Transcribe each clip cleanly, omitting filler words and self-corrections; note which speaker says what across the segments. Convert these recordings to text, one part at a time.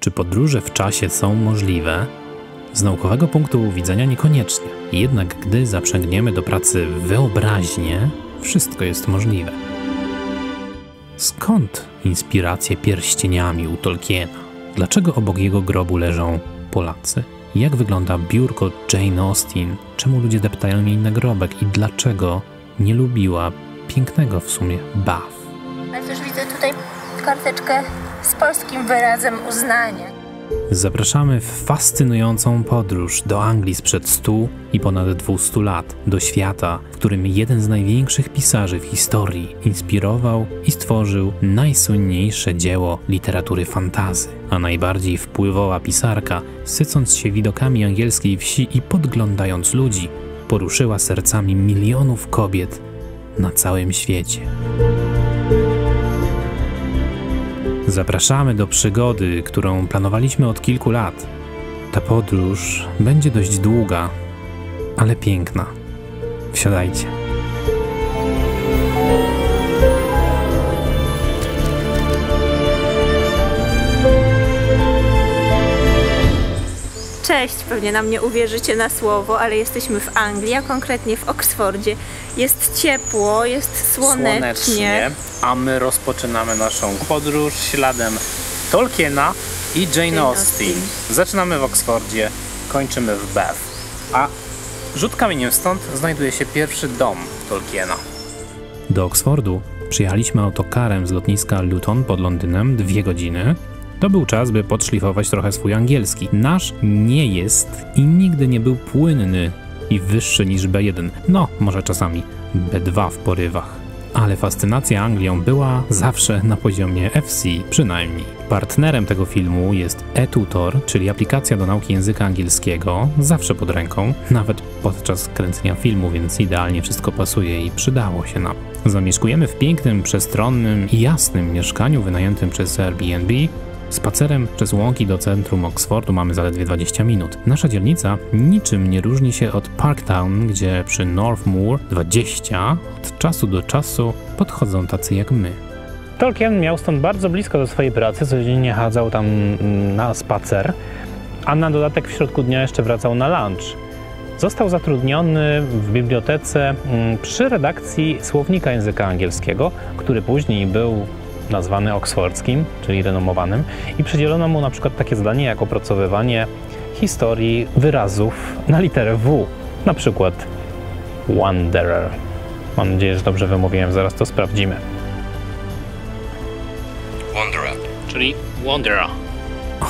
Speaker 1: Czy podróże w czasie są możliwe? Z naukowego punktu widzenia niekoniecznie. Jednak gdy zaprzęgniemy do pracy wyobraźnię, wszystko jest możliwe. Skąd inspiracje pierścieniami u Tolkiena? Dlaczego obok jego grobu leżą Polacy? Jak wygląda biurko Jane Austen? Czemu ludzie deptają jej nagrobek? I dlaczego nie lubiła pięknego w sumie Bath?
Speaker 2: Ale też widzę tutaj karteczkę z polskim wyrazem uznania.
Speaker 1: Zapraszamy w fascynującą podróż do Anglii sprzed 100 i ponad 200 lat, do świata, w którym jeden z największych pisarzy w historii inspirował i stworzył najsłynniejsze dzieło literatury fantasy, a najbardziej wpływowa pisarka, sycąc się widokami angielskiej wsi i podglądając ludzi, poruszyła sercami milionów kobiet na całym świecie. Zapraszamy do przygody, którą planowaliśmy od kilku lat. Ta podróż będzie dość długa, ale piękna. Wsiadajcie.
Speaker 2: Cześć, pewnie nam nie uwierzycie na słowo, ale jesteśmy w Anglii, a konkretnie w Oksfordzie. Jest ciepło, jest słonecznie.
Speaker 3: A my rozpoczynamy naszą podróż śladem Tolkiena i Jane Austen. Zaczynamy w Oksfordzie, kończymy w Bath. A rzut kamieniem stąd znajduje się pierwszy dom Tolkiena.
Speaker 1: Do Oksfordu przyjechaliśmy autokarem z lotniska Luton pod Londynem 2 godziny. To był czas, by podszlifować trochę swój angielski. Nasz nie jest i nigdy nie był płynny i wyższy niż B1. No, może czasami B2 w porywach. Ale fascynacja Anglią była zawsze na poziomie FC przynajmniej. Partnerem tego filmu jest eTutor, czyli aplikacja do nauki języka angielskiego, zawsze pod ręką, nawet podczas kręcenia filmu, więc idealnie wszystko pasuje i przydało się nam. Zamieszkujemy w pięknym, przestronnym i jasnym mieszkaniu wynajętym przez Airbnb. Spacerem przez łąki do centrum Oksfordu mamy zaledwie 20 minut. Nasza dzielnica niczym nie różni się od Parktown, gdzie przy North Moor 20 od czasu do czasu podchodzą tacy jak my.
Speaker 4: Tolkien miał stąd bardzo blisko do swojej pracy, codziennie chadzał tam na spacer, a na dodatek w środku dnia jeszcze wracał na lunch. Został zatrudniony w bibliotece przy redakcji słownika języka angielskiego, który później był nazwany oksfordzkim, czyli renomowanym, i przydzielono mu na przykład takie zadanie jak opracowywanie historii wyrazów na literę W, na przykład wanderer. Mam nadzieję, że dobrze wymówiłem, zaraz to sprawdzimy.
Speaker 3: Wanderer.
Speaker 4: Czyli wanderer.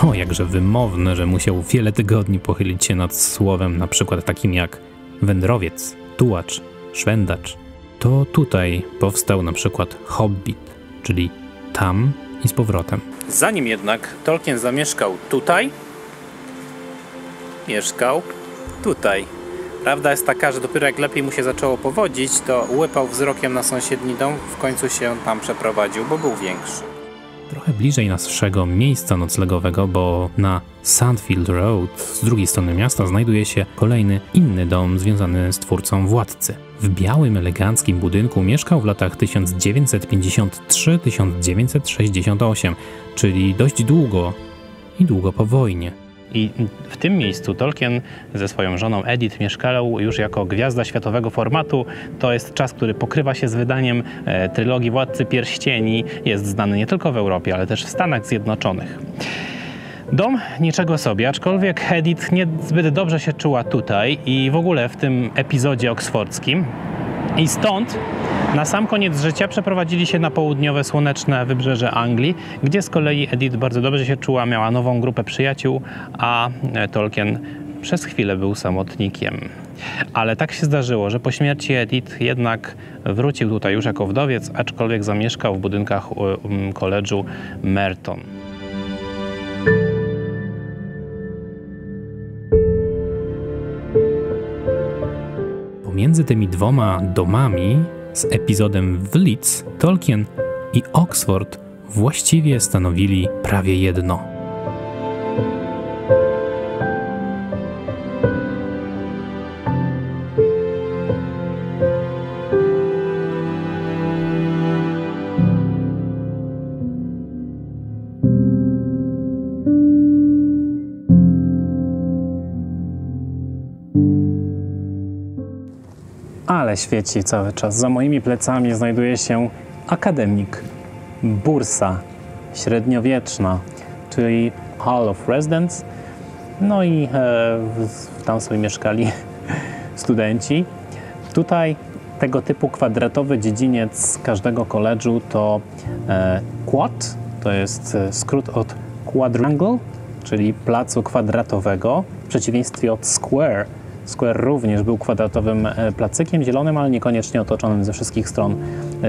Speaker 1: O, jakże wymowne, że musiał wiele tygodni pochylić się nad słowem na przykład takim jak wędrowiec, tułacz, szwendacz. To tutaj powstał na przykład hobbit, czyli tam i z powrotem.
Speaker 3: Zanim jednak Tolkien zamieszkał tutaj, mieszkał tutaj. Prawda jest taka, że dopiero jak lepiej mu się zaczęło powodzić, to łypał wzrokiem na sąsiedni dom, w końcu się tam przeprowadził, bo był większy.
Speaker 1: Trochę bliżej naszego miejsca noclegowego, bo na Sandfield Road z drugiej strony miasta znajduje się kolejny inny dom związany z twórcą Władcy. W białym, eleganckim budynku mieszkał w latach 1953-1968, czyli dość długo i długo po wojnie.
Speaker 4: I w tym miejscu Tolkien ze swoją żoną Edith mieszkał już jako gwiazda światowego formatu. To jest czas, który pokrywa się z wydaniem trylogii Władcy Pierścieni. Jest znany nie tylko w Europie, ale też w Stanach Zjednoczonych. Dom niczego sobie, aczkolwiek Edith niezbyt dobrze się czuła tutaj i w ogóle w tym epizodzie oksfordzkim. I stąd na sam koniec życia przeprowadzili się na południowe, słoneczne wybrzeże Anglii, gdzie z kolei Edith bardzo dobrze się czuła, miała nową grupę przyjaciół, a Tolkien przez chwilę był samotnikiem. Ale tak się zdarzyło, że po śmierci Edith jednak wrócił tutaj już jako wdowiec, aczkolwiek zamieszkał w budynkach koledżu Merton.
Speaker 1: Pomiędzy tymi dwoma domami z epizodem w Leeds, Tolkien i Oxford właściwie stanowili prawie jedno.
Speaker 3: wspaniale świeci cały czas. Za moimi plecami znajduje się akademik, bursa średniowieczna, czyli Hall of Residence. No i tam sobie mieszkali studenci. Tutaj tego typu kwadratowy dziedziniec każdego koledżu to quad, to jest skrót od quadrangle, czyli placu kwadratowego, w przeciwieństwie od square. Square również był kwadratowym placykiem zielonym, ale niekoniecznie otoczonym ze wszystkich stron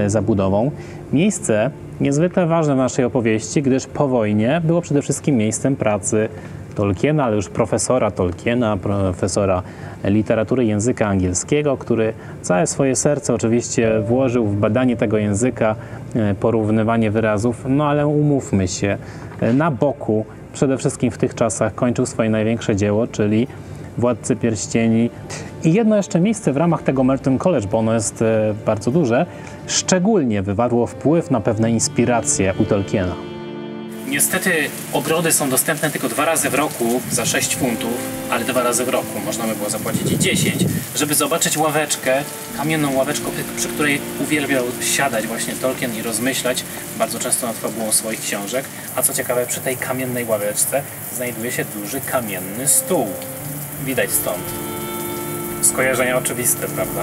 Speaker 3: zabudową. Miejsce niezwykle ważne w naszej opowieści, gdyż po wojnie było przede wszystkim miejscem pracy Tolkiena, ale już profesora Tolkiena, profesora literatury języka angielskiego, który całe swoje serce oczywiście włożył w badanie tego języka, porównywanie wyrazów, no ale umówmy się, na boku przede wszystkim w tych czasach kończył swoje największe dzieło, czyli Władcy Pierścieni. I jedno jeszcze miejsce w ramach tego Merton College, bo ono jest bardzo duże, szczególnie wywarło wpływ na pewne inspiracje u Tolkiena.
Speaker 1: Niestety ogrody są dostępne tylko 2 razy w roku za 6 funtów, ale 2 razy w roku. Można by było zapłacić i 10, żeby zobaczyć ławeczkę, kamienną ławeczkę, przy której uwielbiał siadać właśnie Tolkien i rozmyślać bardzo często nad fabułą swoich książek. A co ciekawe, przy tej kamiennej ławeczce znajduje się duży kamienny stół. Widać stąd. Skojarzenia oczywiste, prawda?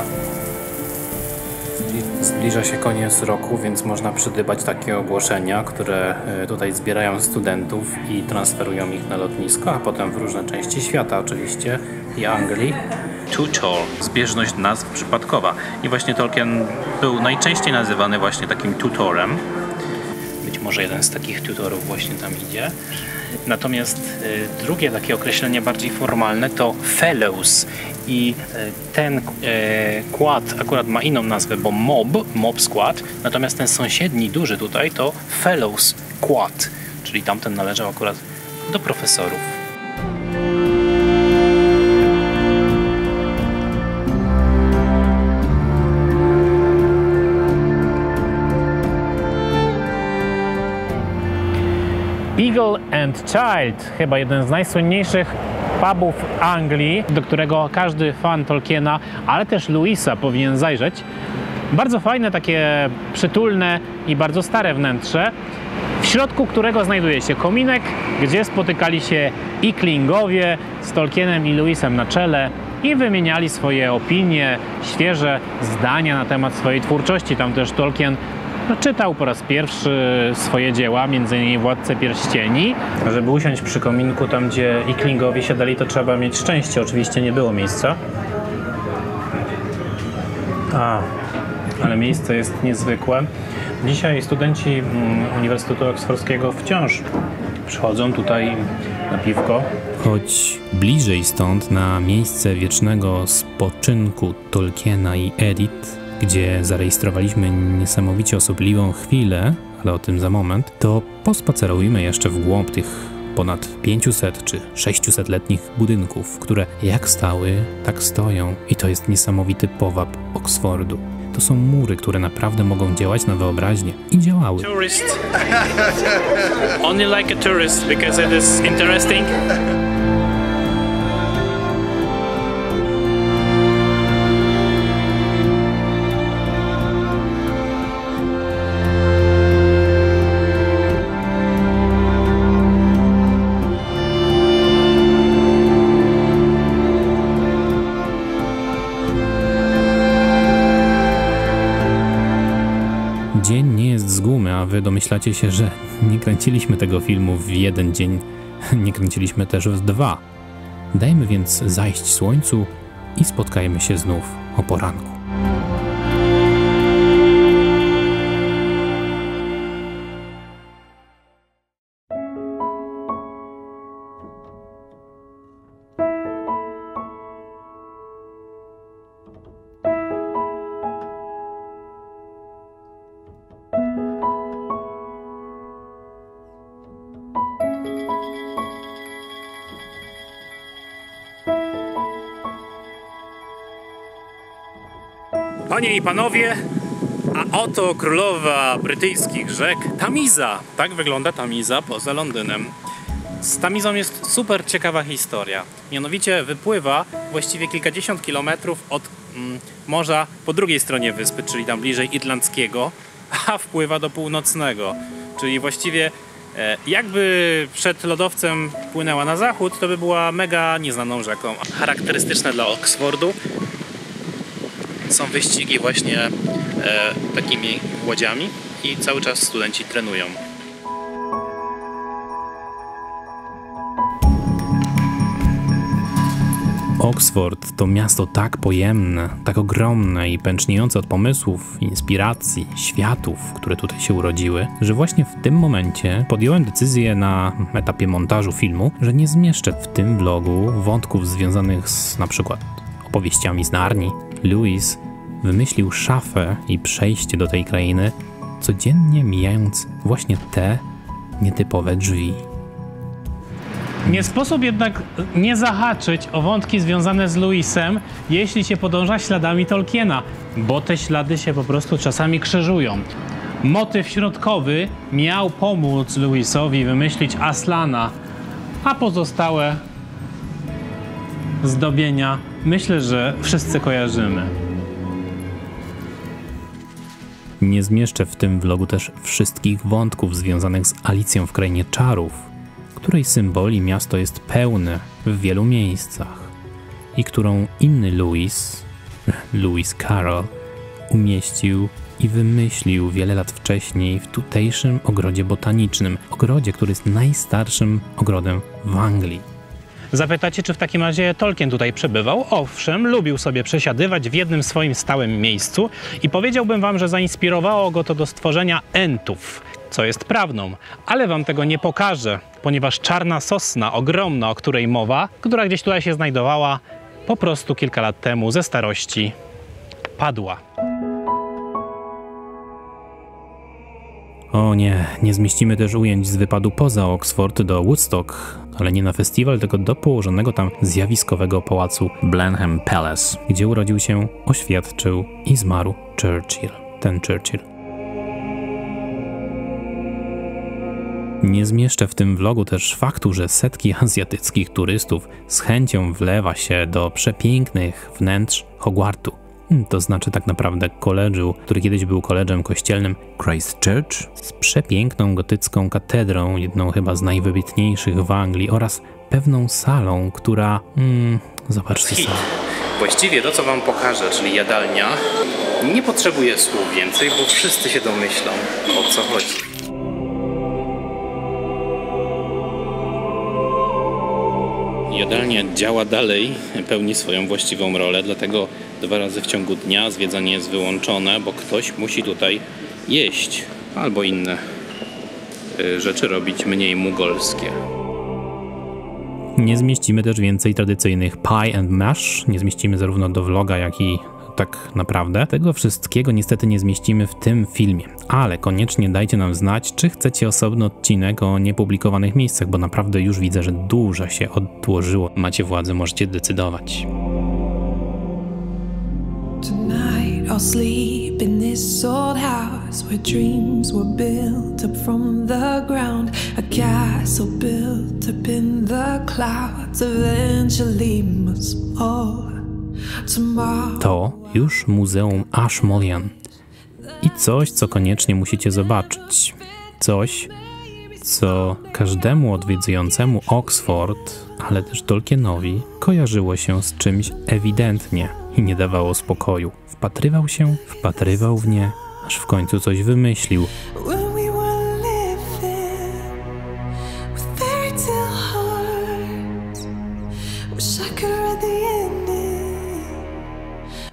Speaker 1: Zbliża się koniec roku, więc można przydybać takie ogłoszenia, które tutaj zbierają studentów i transferują ich na lotnisko, a potem w różne części świata oczywiście i Anglii. Tutor, zbieżność nazw przypadkowa. I właśnie Tolkien był najczęściej nazywany właśnie takim tutorem. Być może jeden z takich tutorów właśnie tam idzie. Natomiast drugie takie określenie bardziej formalne to fellows i ten quad akurat ma inną nazwę, bo mob skład, natomiast ten sąsiedni duży tutaj to fellows quad, czyli tamten należał akurat do profesorów. Eagle and Child, chyba jeden z najsłynniejszych pubów Anglii, do którego każdy fan Tolkiena, ale też Lewisa powinien zajrzeć. Bardzo fajne, takie przytulne i bardzo stare wnętrze, w środku którego znajduje się kominek, gdzie spotykali się Icklingowie z Tolkienem i Lewisem na czele i wymieniali swoje opinie, świeże zdania na temat swojej twórczości. Tam też Tolkien czytał po raz pierwszy swoje dzieła, m.in. Władcę Pierścieni. Żeby usiąść przy kominku tam, gdzie Icklingowie siadali, to trzeba mieć szczęście. Oczywiście nie było miejsca. Ale miejsce jest niezwykłe. Dzisiaj studenci Uniwersytetu Oksfordzkiego wciąż przychodzą tutaj na piwko. Choć bliżej stąd, na miejsce wiecznego spoczynku Tolkiena i Edith, gdzie zarejestrowaliśmy niesamowicie osobliwą chwilę, ale o tym za moment, to pospacerujmy jeszcze w głąb tych ponad 500 czy 600-letnich budynków, które jak stały, tak stoją. I to jest niesamowity powab Oksfordu. To są mury, które naprawdę mogą działać na wyobraźnię. I działały. Tourist. Only like a tourist because it is interesting. Dzień nie jest z gumy, a wy domyślacie się, że nie kręciliśmy tego filmu w jeden dzień, nie kręciliśmy też w 2. Dajmy więc zajść słońcu i spotkajmy się znów o poranku. Panie i panowie, a oto królowa brytyjskich rzek, Tamiza. Tak wygląda Tamiza poza Londynem.
Speaker 3: Z Tamizą jest super ciekawa historia. Mianowicie wypływa właściwie kilkadziesiąt kilometrów od morza po drugiej stronie wyspy, czyli tam bliżej Irlandzkiego, a wpływa do Północnego. Czyli właściwie jakby przed lodowcem płynęła na zachód, to by była mega nieznaną rzeką. Charakterystyczne dla Oxfordu są wyścigi właśnie takimi łodziami i cały czas studenci trenują.
Speaker 1: Oxford to miasto tak pojemne, tak ogromne i pęczniejące od pomysłów, inspiracji, światów, które tutaj się urodziły, że właśnie w tym momencie podjąłem decyzję na etapie montażu filmu, że nie zmieszczę w tym vlogu wątków związanych z na przykład opowieściami z Narni. Lewis wymyślił szafę i przejście do tej krainy, codziennie mijając właśnie te nietypowe drzwi.
Speaker 4: Nie sposób jednak nie zahaczyć o wątki związane z Lewisem, jeśli się podąża śladami Tolkiena, bo te ślady się po prostu czasami krzyżują. Motyw środkowy miał pomóc Lewisowi wymyślić Aslana, a pozostałe zdobienia myślę, że wszyscy kojarzymy.
Speaker 1: Nie zmieszczę w tym vlogu też wszystkich wątków związanych z Alicją w Krainie Czarów, której symboli miasto jest pełne w wielu miejscach i którą inny Lewis Carroll, umieścił i wymyślił wiele lat wcześniej w tutejszym ogrodzie botanicznym. Ogrodzie, który jest najstarszym ogrodem w Anglii.
Speaker 4: Zapytacie, czy w takim razie Tolkien tutaj przebywał? Owszem, lubił sobie przesiadywać w jednym swoim stałym miejscu i powiedziałbym wam, że zainspirowało go to do stworzenia Entów, co jest prawdą, ale wam tego nie pokażę, ponieważ czarna sosna, ogromna, o której mowa, która gdzieś tutaj się znajdowała, po prostu kilka lat temu ze starości padła.
Speaker 1: O nie zmieścimy też ujęć z wypadu poza Oxford do Woodstock, ale nie na festiwal, tylko do położonego tam zjawiskowego pałacu Blenheim Palace, gdzie urodził się, oświadczył i zmarł Churchill. Ten Churchill. Nie zmieszczę w tym vlogu też faktu, że setki azjatyckich turystów z chęcią wlewa się do przepięknych wnętrz Hogwartu. To znaczy tak naprawdę koledżu, który kiedyś był koledżem kościelnym Christ Church, z przepiękną gotycką katedrą, jedną chyba z najwybitniejszych w Anglii, oraz pewną salą, która... zobaczcie sobie.
Speaker 3: Właściwie to, co wam pokażę, czyli jadalnia, nie potrzebuje słów więcej, bo wszyscy się domyślą, o co chodzi. Jadalnia działa dalej, pełni swoją właściwą rolę, dlatego 2 razy w ciągu dnia zwiedzanie jest wyłączone, bo ktoś musi tutaj jeść albo inne rzeczy robić mniej mugolskie.
Speaker 1: Nie zmieścimy też więcej tradycyjnych pie and mash, nie zmieścimy zarówno do vloga, jak i tak naprawdę. Tego wszystkiego niestety nie zmieścimy w tym filmie, ale koniecznie dajcie nam znać, czy chcecie osobny odcinek o niepublikowanych miejscach, bo naprawdę już widzę, że dużo się odłożyło. Macie władzę, możecie decydować.
Speaker 5: Tonight I'll sleep in this old house where dreams were built up from the ground, a castle built up in the clouds eventually must fall.
Speaker 1: To już Muzeum Ashmolean i coś, co koniecznie musicie zobaczyć. Coś, co każdemu odwiedzającemu Oxford, ale też Tolkienowi, kojarzyło się z czymś ewidentnie i nie dawało spokoju. Wpatrywał w nie, aż w końcu coś wymyślił.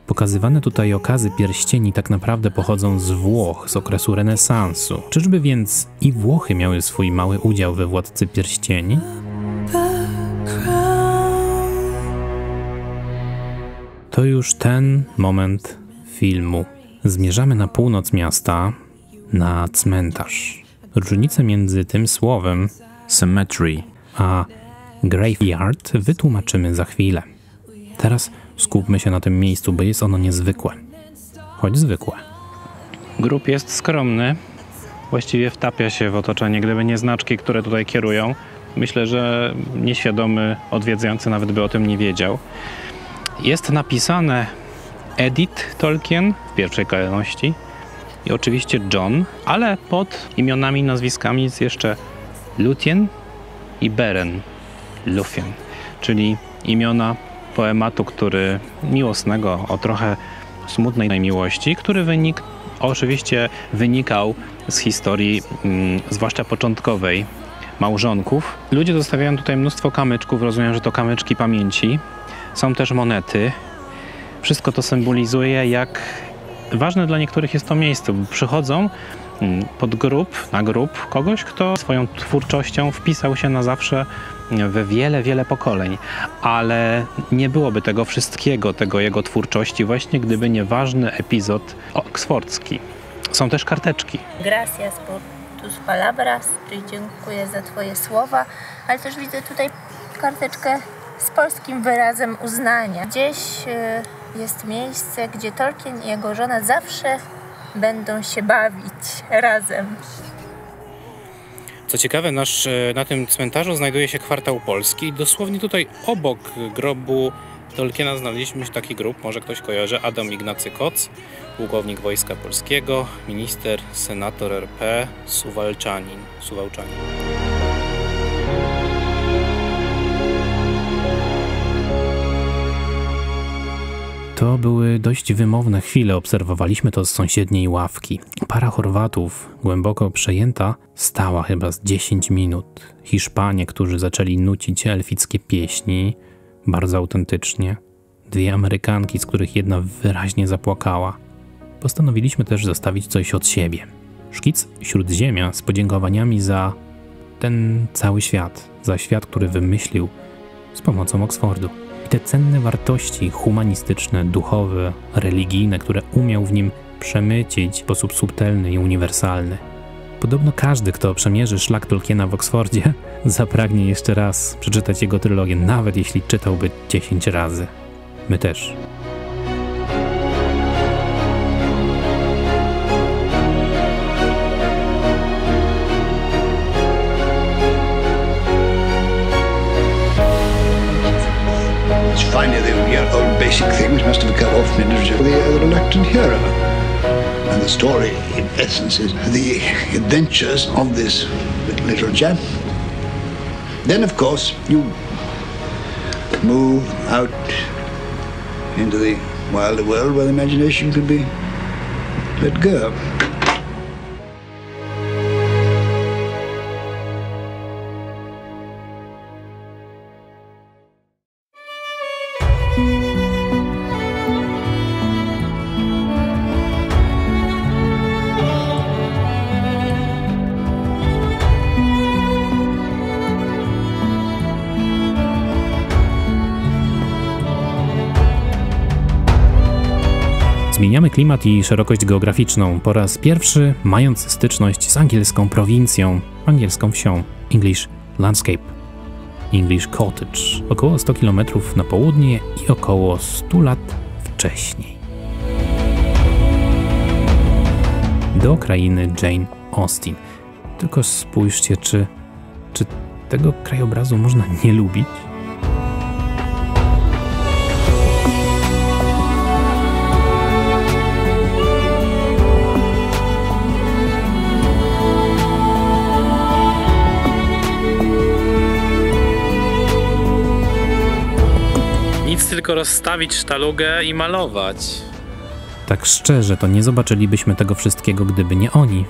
Speaker 1: Pokazywane tutaj okazy pierścieni tak naprawdę pochodzą z Włoch, z okresu renesansu. Czyżby więc i Włochy miały swój mały udział we Władcy Pierścieni? To już ten moment filmu. Zmierzamy na północ miasta, na cmentarz. Różnicę między tym słowem cemetery a graveyard wytłumaczymy za chwilę. Teraz skupmy się na tym miejscu, bo jest ono niezwykłe. Choć zwykłe.
Speaker 4: Grób jest skromny. Właściwie wtapia się w otoczenie, gdyby nie znaczki, które tutaj kierują. Myślę, że nieświadomy odwiedzający nawet by o tym nie wiedział. Jest napisane Edith Tolkien w pierwszej kolejności i oczywiście John, ale pod imionami i nazwiskami jest jeszcze Luthien i Beren Lúthien, czyli imiona poematu, który miłosnego, o trochę smutnej miłości, który oczywiście wynikał z historii, zwłaszcza początkowej, małżonków. Ludzie zostawiają tutaj mnóstwo kamyczków, rozumiem, że to kamyczki pamięci. Są też monety. Wszystko to symbolizuje, jak ważne dla niektórych jest to miejsce, bo przychodzą na grób kogoś, kto swoją twórczością wpisał się na zawsze we wiele pokoleń, ale nie byłoby tego wszystkiego, tego jego twórczości właśnie, gdyby nie ważny epizod oksfordzki. Są też karteczki.
Speaker 2: Gracias por tus palabras, czyli dziękuję za twoje słowa, ale też widzę tutaj karteczkę z polskim wyrazem uznania. Gdzieś jest miejsce, gdzie Tolkien i jego żona zawsze będą się bawić razem.
Speaker 3: Co ciekawe, na tym cmentarzu znajduje się kwartał polski. Dosłownie tutaj obok grobu Tolkiena znaleźliśmy taki grób, może ktoś kojarzy, Adam Ignacy Koc, pułkownik Wojska Polskiego, minister, senator RP, Suwałczanin.
Speaker 1: To były dość wymowne chwile, obserwowaliśmy to z sąsiedniej ławki. Para Chorwatów, głęboko przejęta, stała chyba z 10 minut. Hiszpanie, którzy zaczęli nucić elfickie pieśni, bardzo autentycznie. 2 Amerykanki, z których jedna wyraźnie zapłakała. Postanowiliśmy też zostawić coś od siebie. Szkic Śródziemia z podziękowaniami za ten cały świat, za świat, który wymyślił z pomocą Oksfordu. I te cenne wartości humanistyczne, duchowe, religijne, które umiał w nim przemycić w sposób subtelny i uniwersalny. Podobno każdy, kto przemierzy szlak Tolkiena w Oksfordzie, zapragnie jeszcze raz przeczytać jego trylogię, nawet jeśli czytałby 10 razy. My też.
Speaker 6: Finally, the old basic things must have come off literature. The reluctant hero. And the story, in essence, is the adventures of this little chap. Then, of course, you move out into the wilder world where the imagination can be let go.
Speaker 1: Zmieniamy klimat i szerokość geograficzną, po raz pierwszy mając styczność z angielską prowincją, angielską wsią, English Landscape, English Cottage, około 100 km na południe i około 100 lat wcześniej. Do krainy Jane Austen. Tylko spójrzcie, czy tego krajobrazu można nie lubić?
Speaker 3: Nic, tylko rozstawić sztalugę i malować.
Speaker 1: Tak szczerze, to nie zobaczylibyśmy tego wszystkiego, gdyby nie oni.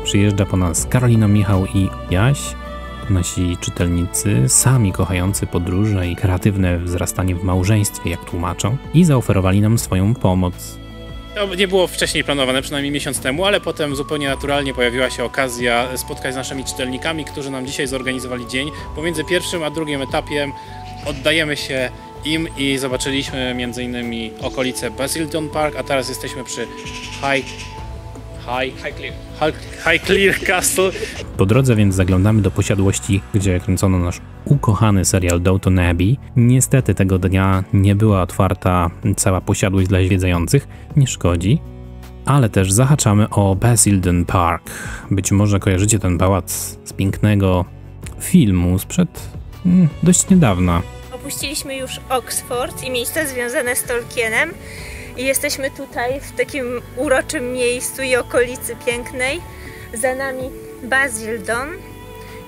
Speaker 1: Przyjeżdża po nas Karolina, Michał i Jaś, nasi czytelnicy, sami kochający podróże i kreatywne wzrastanie w małżeństwie, jak tłumaczą, i zaoferowali nam swoją pomoc.
Speaker 3: To nie było wcześniej planowane, przynajmniej miesiąc temu, ale potem zupełnie naturalnie pojawiła się okazja spotkać z naszymi czytelnikami, którzy nam dzisiaj zorganizowali dzień. Pomiędzy pierwszym a drugim etapem oddajemy się im i zobaczyliśmy m.in. okolice Basildon Park, a teraz jesteśmy przy Highclere Castle.
Speaker 1: Po drodze więc zaglądamy do posiadłości, gdzie kręcono nasz ukochany serial Downton Abbey. Niestety tego dnia nie była otwarta cała posiadłość dla zwiedzających, nie szkodzi. Ale też zahaczamy o Basildon Park. Być może kojarzycie ten pałac z pięknego filmu sprzed dość niedawna.
Speaker 2: Opuściliśmy już Oxford i miejsca związane z Tolkienem i jesteśmy tutaj w takim uroczym miejscu i okolicy pięknej. Za nami Basildon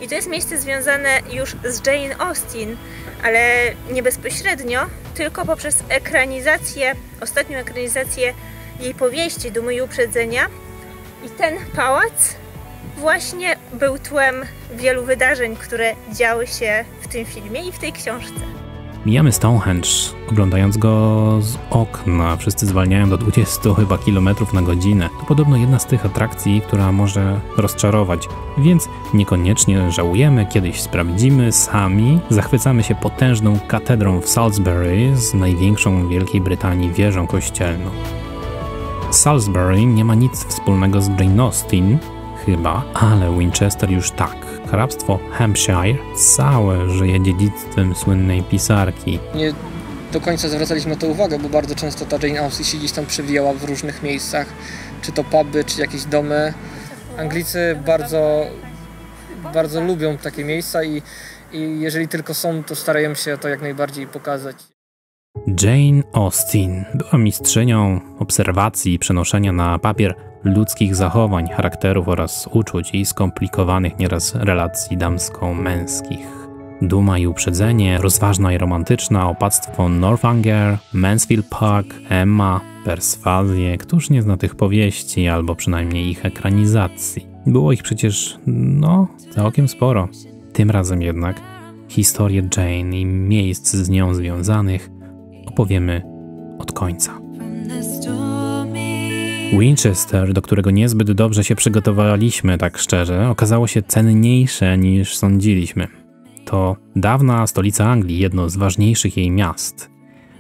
Speaker 2: i to jest miejsce związane już z Jane Austen, ale nie bezpośrednio, tylko poprzez ekranizację, ostatnią ekranizację jej powieści Dumy i Uprzedzenia. I ten pałac właśnie był tłem wielu wydarzeń, które działy się w tym filmie i w tej książce.
Speaker 1: Mijamy Stonehenge, oglądając go z okna. Wszyscy zwalniają do 20 chyba kilometrów na godzinę. To podobno jedna z tych atrakcji, która może rozczarować, więc niekoniecznie żałujemy, kiedyś sprawdzimy sami. Zachwycamy się potężną katedrą w Salisbury z największą w Wielkiej Brytanii wieżą kościelną. Salisbury nie ma nic wspólnego z Jane Austen, chyba, ale Winchester już tak. Hrabstwo Hampshire całe żyje dziedzictwem słynnej pisarki.
Speaker 7: Nie do końca zwracaliśmy na to uwagę, bo bardzo często ta Jane Austen się gdzieś tam przewijała w różnych miejscach, czy to puby, czy jakieś domy. Anglicy bardzo lubią takie miejsca i jeżeli tylko są, to starają się to jak najbardziej pokazać.
Speaker 1: Jane Austen była mistrzynią obserwacji i przenoszenia na papier ludzkich zachowań, charakterów oraz uczuć i skomplikowanych nieraz relacji damsko-męskich. Duma i uprzedzenie, rozważna i romantyczna, opactwo Northanger, Mansfield Park, Emma, perswazję. Któż nie zna tych powieści, albo przynajmniej ich ekranizacji? Było ich przecież, całkiem sporo. Tym razem jednak historię Jane i miejsc z nią związanych opowiemy od końca. Winchester, do którego niezbyt dobrze się przygotowaliśmy, tak szczerze, okazało się cenniejsze niż sądziliśmy. To dawna stolica Anglii, jedno z ważniejszych jej miast.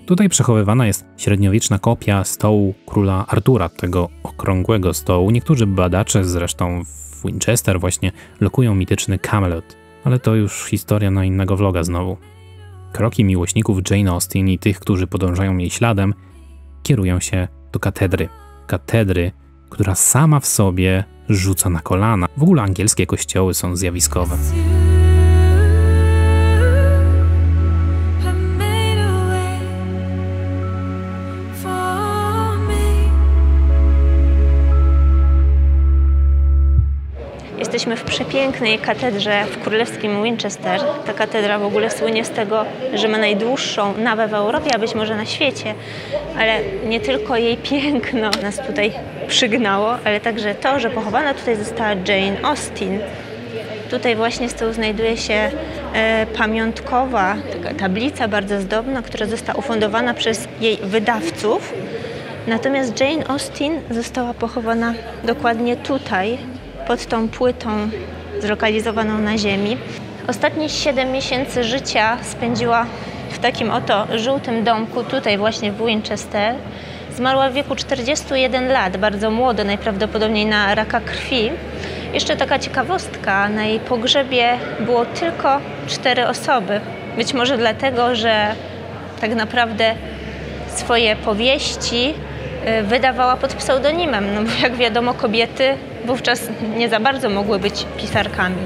Speaker 1: Tutaj przechowywana jest średniowieczna kopia stołu króla Artura, tego okrągłego stołu. Niektórzy badacze zresztą w Winchester właśnie lokują mityczny Camelot, ale to już historia na innego vloga znowu. Kroki miłośników Jane Austen i tych, którzy podążają jej śladem, kierują się do katedry. Katedry, która sama w sobie rzuca na kolana. W ogóle angielskie kościoły są zjawiskowe.
Speaker 2: Jesteśmy w przepięknej katedrze w królewskim Winchester. Ta katedra w ogóle słynie z tego, że ma najdłuższą nawę w Europie, a być może na świecie. Ale nie tylko jej piękno nas tutaj przygnało, ale także to, że pochowana tutaj została Jane Austen. Tutaj właśnie z tyłu znajduje się pamiątkowa taka tablica bardzo zdobna, która została ufundowana przez jej wydawców. Natomiast Jane Austen została pochowana dokładnie tutaj, pod tą płytą zlokalizowaną na ziemi. Ostatnie 7 miesięcy życia spędziła w takim oto żółtym domku, tutaj właśnie w Winchester. Zmarła w wieku 41 lat, bardzo młodo, najprawdopodobniej na raka krwi. Jeszcze taka ciekawostka, na jej pogrzebie było tylko 4 osoby. Być może dlatego, że tak naprawdę swoje powieści wydawała pod pseudonimem, no bo jak wiadomo, kobiety wówczas nie za bardzo mogły być pisarkami.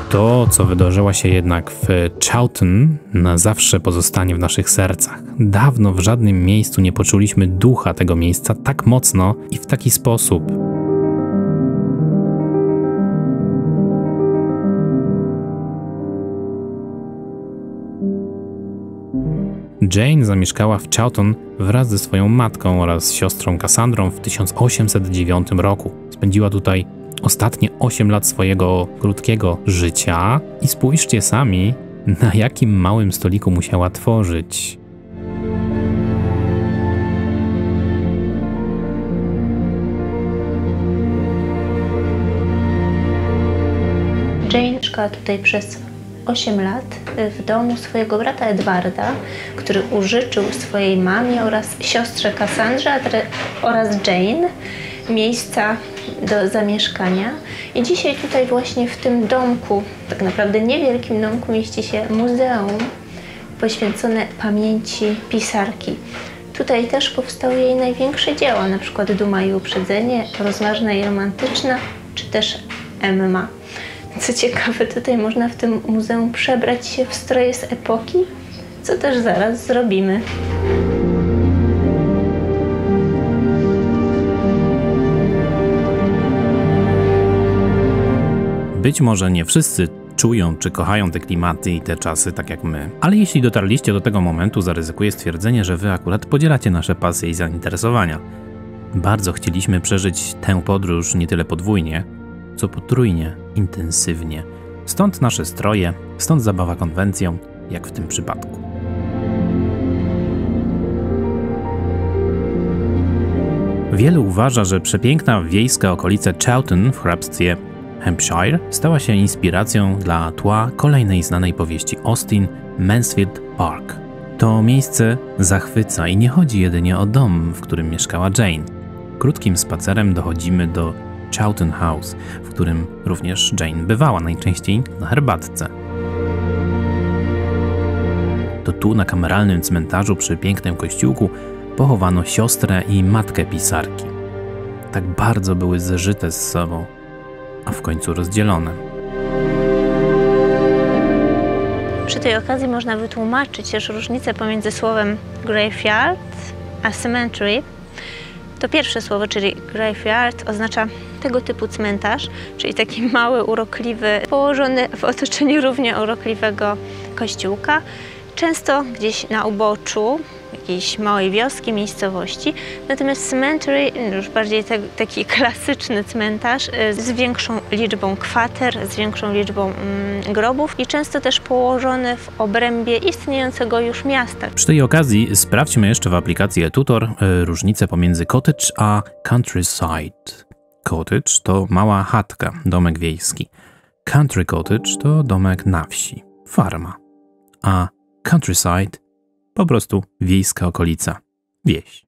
Speaker 1: To, co wydarzyło się jednak w Chawton, na zawsze pozostanie w naszych sercach. Dawno w żadnym miejscu nie poczuliśmy ducha tego miejsca tak mocno i w taki sposób. Jane zamieszkała w Chawton wraz ze swoją matką oraz siostrą Cassandrą w 1809 roku. Spędziła tutaj ostatnie 8 lat swojego krótkiego życia i spójrzcie sami, na jakim małym stoliku musiała tworzyć.
Speaker 2: Jane mieszkała tutaj przez 8 lat w domu swojego brata Edwarda, który użyczył swojej mamie oraz siostrze Cassandrze oraz Jane miejsca do zamieszkania. I dzisiaj tutaj właśnie w tym domku, tak naprawdę niewielkim domku, mieści się muzeum poświęcone pamięci pisarki. Tutaj też powstały jej największe dzieła, na przykład Duma i uprzedzenie, Rozważna i romantyczna, czy też Emma. Co ciekawe, tutaj można w tym muzeum przebrać się w stroje z epoki, co też zaraz zrobimy.
Speaker 1: Być może nie wszyscy czują czy kochają te klimaty i te czasy tak jak my, ale jeśli dotarliście do tego momentu, zaryzykuję stwierdzenie, że wy akurat podzielacie nasze pasje i zainteresowania. Bardzo chcieliśmy przeżyć tę podróż nie tyle podwójnie, co potrójnie, intensywnie. Stąd nasze stroje, stąd zabawa konwencją, jak w tym przypadku. Wielu uważa, że przepiękna wiejska okolica Chawton w hrabstwie Hampshire stała się inspiracją dla tła kolejnej znanej powieści Austen, Mansfield Park. To miejsce zachwyca i nie chodzi jedynie o dom, w którym mieszkała Jane. Krótkim spacerem dochodzimy do Chawton House, w którym również Jane bywała, najczęściej na herbatce. To tu na kameralnym cmentarzu przy pięknym kościółku pochowano siostrę i matkę pisarki. Tak bardzo były zeżyte z sobą, a w końcu rozdzielone.
Speaker 2: Przy tej okazji można wytłumaczyć też różnicę pomiędzy słowem graveyard a cemetery. To pierwsze słowo, czyli graveyard, oznacza tego typu cmentarz, czyli taki mały, urokliwy, położony w otoczeniu równie urokliwego kościółka, często gdzieś na uboczu jakiejś małej wioski, miejscowości. Natomiast cemetery, już bardziej taki klasyczny cmentarz z większą liczbą kwater, z większą liczbą grobów i często też położony w obrębie istniejącego już miasta.
Speaker 1: Przy tej okazji sprawdźmy jeszcze w aplikacji eTutor różnicę pomiędzy cottage a countryside. Cottage to mała chatka, domek wiejski. Country cottage to domek na wsi, farma. A countryside po prostu wiejska okolica, wieś.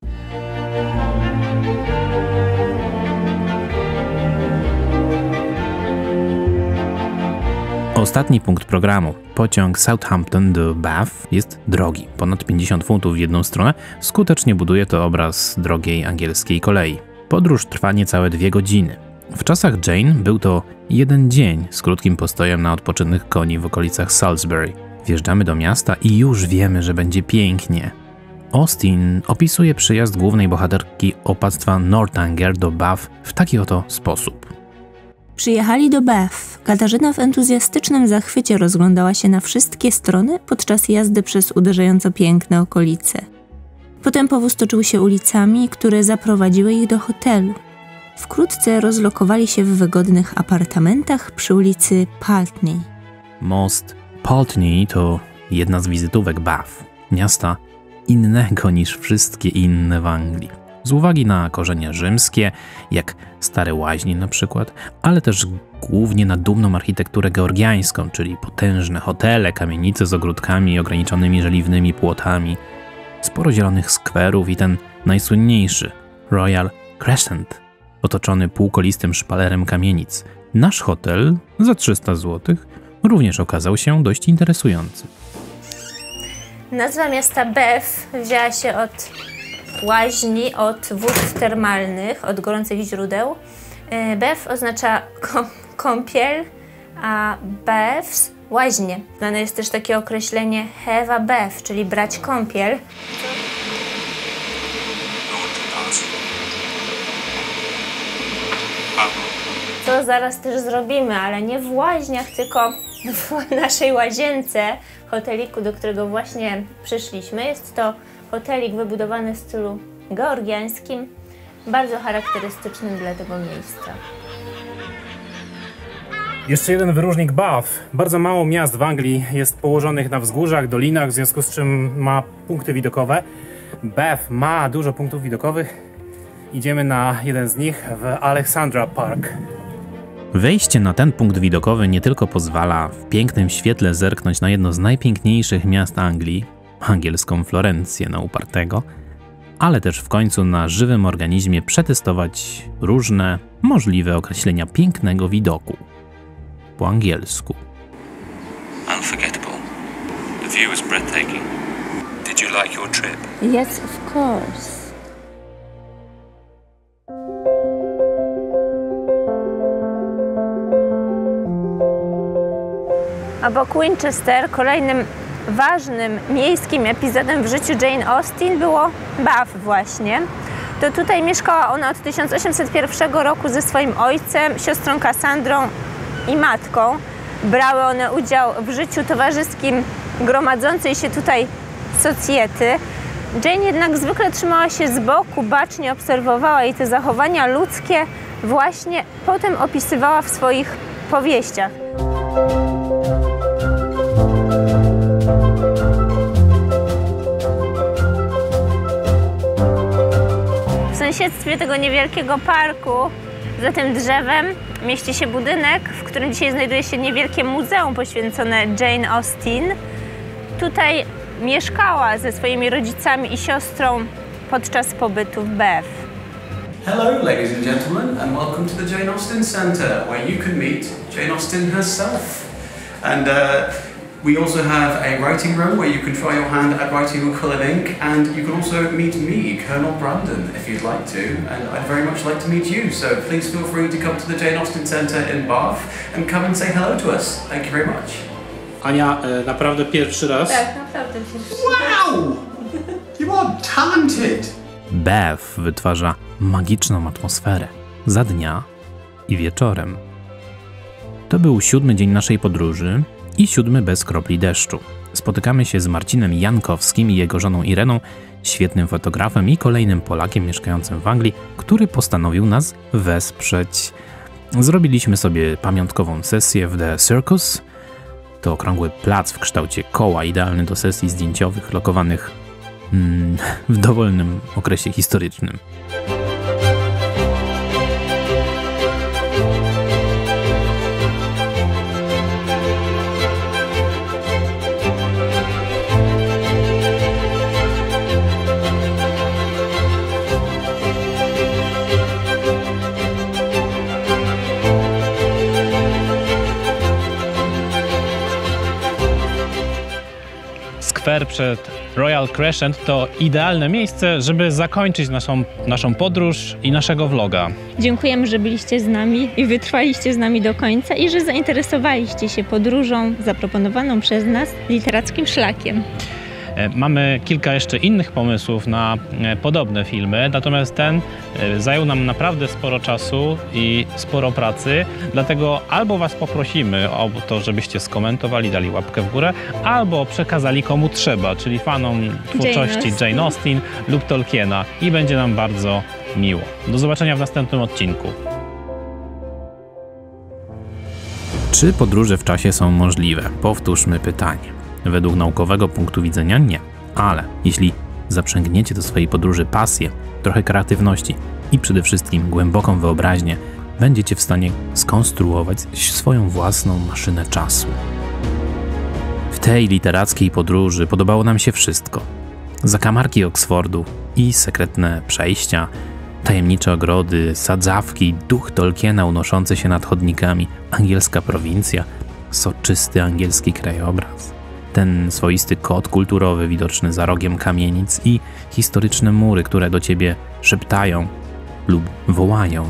Speaker 1: Ostatni punkt programu. Pociąg Southampton do Bath jest drogi, ponad 50 funtów w jedną stronę. Skutecznie buduje to obraz drogiej angielskiej kolei. Podróż trwa niecałe 2 godziny. W czasach Jane był to 1 dzień z krótkim postojem na odpoczynek koni w okolicach Salisbury. Wjeżdżamy do miasta i już wiemy, że będzie pięknie. Austen opisuje przyjazd głównej bohaterki opactwa Northanger do Bath w taki oto sposób.
Speaker 8: Przyjechali do Bath. Katarzyna w entuzjastycznym zachwycie rozglądała się na wszystkie strony podczas jazdy przez uderzająco piękne okolice. Potem powóz toczył się ulicami, które zaprowadziły ich do hotelu. Wkrótce rozlokowali się w wygodnych apartamentach przy ulicy Pulteney.
Speaker 1: Most Pulteney to jedna z wizytówek Bath, miasta innego niż wszystkie inne w Anglii. Z uwagi na korzenie rzymskie, jak Stare Łaźnie na przykład, ale też głównie na dumną architekturę georgiańską, czyli potężne hotele, kamienice z ogródkami i ograniczonymi żeliwnymi płotami, sporo zielonych skwerów i ten najsłynniejszy Royal Crescent, otoczony półkolistym szpalerem kamienic. Nasz hotel za 300 zł również okazał się dość interesujący.
Speaker 2: Nazwa miasta Bath wzięła się od łaźni, od wód termalnych, od gorących źródeł. Bath oznacza kąpiel, a baths łaźnie. Znane jest też takie określenie have a bath, czyli brać kąpiel. To zaraz też zrobimy, ale nie w łaźniach, tylko w naszej łazience, hoteliku, do którego właśnie przyszliśmy. Jest to hotelik wybudowany w stylu georgiańskim, bardzo charakterystycznym dla tego miejsca.
Speaker 3: Jeszcze jeden wyróżnik Bath. Bardzo mało miast w Anglii jest położonych na wzgórzach, dolinach, w związku z czym ma punkty widokowe. Bath ma dużo punktów widokowych. Idziemy na jeden z nich w Alexandra Park.
Speaker 1: Wejście na ten punkt widokowy nie tylko pozwala w pięknym świetle zerknąć na jedno z najpiękniejszych miast Anglii, angielską Florencję na upartego, ale też w końcu na żywym organizmie przetestować różne możliwe określenia pięknego widoku. Po angielsku.
Speaker 9: Unforgettable. The view was breathtaking. Did you like your trip?
Speaker 2: Yes, of course. Obok Winchester kolejnym ważnym miejskim epizodem w życiu Jane Austen było Bath właśnie. To tutaj mieszkała ona od 1801 roku ze swoim ojcem, siostrą Cassandrą i matką. Brały one udział w życiu towarzyskim gromadzącej się tutaj socjety. Jane jednak zwykle trzymała się z boku, bacznie obserwowała jej te zachowania ludzkie, właśnie potem opisywała w swoich powieściach. W sąsiedztwie tego niewielkiego parku, za tym drzewem, mieści się budynek, w którym dzisiaj znajduje się niewielkie muzeum poświęcone Jane Austen. Tutaj mieszkała ze swoimi rodzicami i siostrą podczas pobytu w Bath.
Speaker 10: Hello, ladies and gentlemen, and welcome to the Jane Austen Centre, where you can meet Jane Austen herself. And we also have a writing room where you can try your hand at writing with coloured ink, and you can also meet me, Colonel Brandon, if you'd like to, and I'd very much like to meet you, so please feel free to come to the Jane Austen Centre in Bath and come and say hello to us. Thank you very much.
Speaker 3: Ania, naprawdę pierwszy raz?
Speaker 2: Tak, naprawdę pierwszy
Speaker 10: Wow! You are talented!
Speaker 1: Bath wytwarza magiczną atmosferę za dnia i wieczorem. To był 7. dzień naszej podróży i 7. bez kropli deszczu. Spotykamy się z Marcinem Jankowskim i jego żoną Ireną, świetnym fotografem i kolejnym Polakiem mieszkającym w Anglii, który postanowił nas wesprzeć. Zrobiliśmy sobie pamiątkową sesję w The Circus. To okrągły plac w kształcie koła, idealny do sesji zdjęciowych lokowanych w dowolnym okresie historycznym.
Speaker 4: Skwer przed Royal Crescent to idealne miejsce, żeby zakończyć naszą podróż i naszego vloga.
Speaker 8: Dziękujemy, że byliście z nami i wytrwaliście z nami do końca i że zainteresowaliście się podróżą zaproponowaną przez nas literackim szlakiem.
Speaker 4: Mamy kilka jeszcze innych pomysłów na podobne filmy, natomiast ten zajął nam naprawdę sporo czasu i sporo pracy, dlatego albo Was poprosimy o to, żebyście skomentowali, dali łapkę w górę, albo przekazali komu trzeba, czyli fanom twórczości Jane Austen lub Tolkiena i będzie nam bardzo miło. Do zobaczenia w następnym odcinku.
Speaker 1: Czy podróże w czasie są możliwe? Powtórzmy pytanie. Według naukowego punktu widzenia nie, ale jeśli zaprzęgniecie do swojej podróży pasję, trochę kreatywności i przede wszystkim głęboką wyobraźnię, będziecie w stanie skonstruować swoją własną maszynę czasu. W tej literackiej podróży podobało nam się wszystko. Zakamarki Oksfordu i sekretne przejścia, tajemnicze ogrody, sadzawki, duch Tolkiena unoszący się nad chodnikami, angielska prowincja, soczysty angielski krajobraz. Ten swoisty kod kulturowy widoczny za rogiem kamienic i historyczne mury, które do ciebie szeptają lub wołają.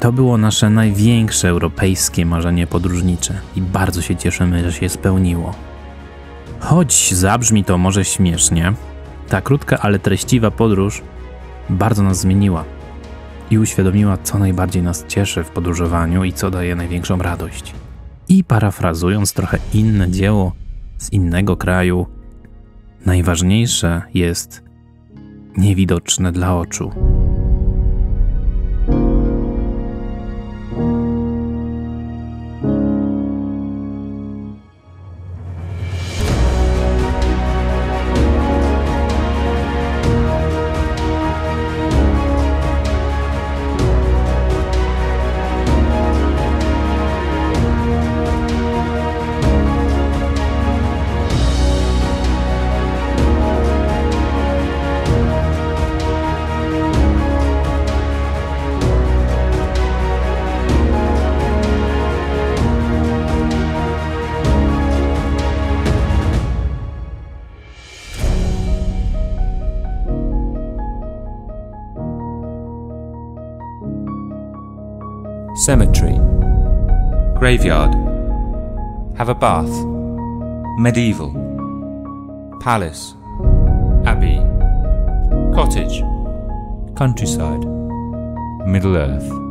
Speaker 1: To było nasze największe europejskie marzenie podróżnicze i bardzo się cieszymy, że się spełniło. Choć zabrzmi to może śmiesznie, ta krótka, ale treściwa podróż bardzo nas zmieniła i uświadomiła, co najbardziej nas cieszy w podróżowaniu i co daje największą radość. I parafrazując trochę inne dzieło z innego kraju, najważniejsze jest niewidoczne dla oczu.
Speaker 11: Cemetery. Graveyard. Have a bath. Medieval. Palace. Abbey. Cottage. Countryside. Middle Earth.